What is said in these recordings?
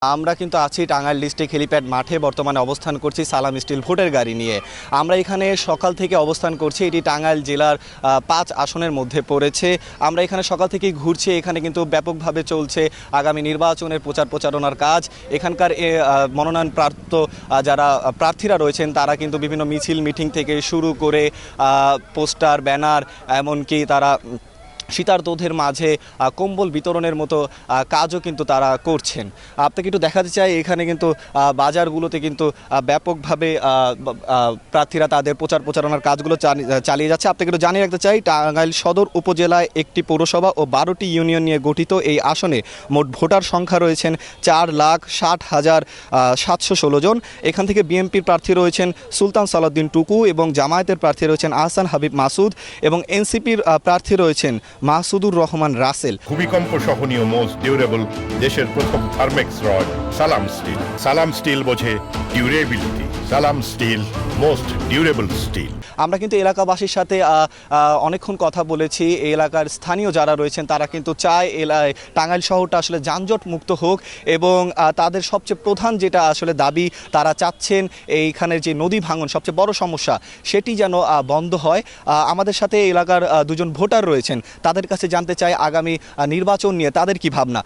আমরা কিন্তু আছি টাঙ্গাইল ডিস্ট্রিক্ট হেলিপ্যাড মাঠে বর্তমানে অবস্থান করছি সালাম স্টিল ভোটের গাড়ি নিয়ে। আমরা এখানে সকাল থেকে অবস্থান করছি, এটি টাঙ্গাইল জেলার 5 আসনের মধ্যে পড়েছে। আমরা এখানে সকাল থেকেই ঘুরছি, এখানে কিন্তু ব্যাপকভাবে চলছে আগামী নির্বাচনের প্রচারণার কাজ। এখানকার মনোনয়নপ্রাপ্ত যারা প্রার্থীরা রয়েছেন তারা কিন্তু বিভিন্ন মিছিল মিটিং থেকে শুরু করে পোস্টার ব্যানার এমনকি তারা শীতার্তদের মাঝে কম্বল বিতরণের মতো কাজও কিন্তু তারা করছেন। আপনাকে একটু দেখাতে চাই, এখানে কিন্তু বাজারগুলোতে কিন্তু ব্যাপকভাবে প্রার্থীরা তাদের প্রচারণার কাজগুলো চালিয়ে যাচ্ছে। আপনাকে একটু জানিয়ে রাখতে চাই, টাঙ্গাইল সদর উপজেলায় একটি পৌরসভা ও 12টি ইউনিয়ন নিয়ে গঠিত এই আসনে মোট ভোটার সংখ্যা রয়েছেন 4,60,716 জন। এখান থেকে বিএনপির প্রার্থী রয়েছেন সুলতান সালাউদ্দিন টুকু এবং জামায়াতের প্রার্থী রয়েছেন আহসান হাবিব মাসুদ এবং এনসিপির প্রার্থী রয়েছেন মাসুদুর রহমান রাসেল। ভূমিকম্প সহনীয় মোস্ট ডিউরেবল দেশের প্রথম থার্মেক্স রড সালাম স্টিল। সালাম স্টিল বোঝে ডিউরেবিলিটি। সালাম স্টিল মোস্ট ডিউরেবল স্টিল। আমরা কিন্তু এলাকাবাসীর সাথে অনেকক্ষণ কথা বলেছি। এই এলাকার স্থানীয় যারা রয়েছেন তারা কিন্তু চায় টাঙ্গাইল শহরটা আসলে যানজট মুক্ত হোক এবং তাদের সবচেয়ে প্রধান যেটা আসলে দাবি, তারা চাচ্ছেন এইখানের যে নদী ভাঙন সবচেয়ে বড় সমস্যা সেটি যেন বন্ধ হয়। আমাদের সাথে এলাকার দুজন ভোটার রয়েছেন, তাদের কাছে জানতে চাই আগামী নির্বাচন নিয়ে তাদের কি ভাবনা।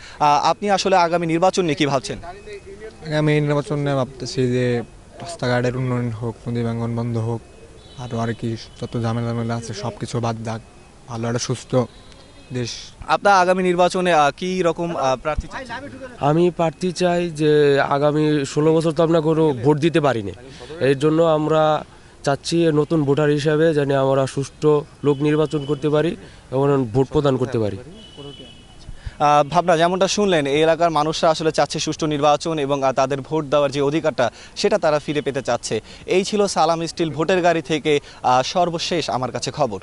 আপনি আসলে আগামী নির্বাচন নিয়ে কি ভাবছেন? আগামী নির্বাচন নিয়ে ভাবতেছি যে রাস্তাঘাটের উন্নয়ন হোক, নদী ভাঙন বন্ধ হোক, আরও আর কি যত ঝামেলা আছে সব কিছু বাদ দাক, ভালো একটা সুস্থ দেশ। আপনার আগামী নির্বাচনে কি রকম প্রার্থী চাচ্ছেন? আমি প্রার্থী চাই যে আগামী 16 বছর তো আমরা কোনো ভোট দিতে পারিনি, এর জন্য আমরা চাচ্ছি নতুন ভোটার হিসাবে যেন আমরা সুষ্ঠু লোক নির্বাচন করতে পারি এবং ভোট প্রদান করতে পারি। ভাবনা যেমনটা শুনলেন, এই এলাকার মানুষরা আসলে চাচ্ছে সুষ্ঠু নির্বাচন এবং তাদের ভোট দেওয়ার যে অধিকারটা সেটা তারা ফিরে পেতে চাচ্ছে। এই ছিল সালাম স্টিল ভোটের গাড়ি থেকে সর্বশেষ আমার কাছে খবর।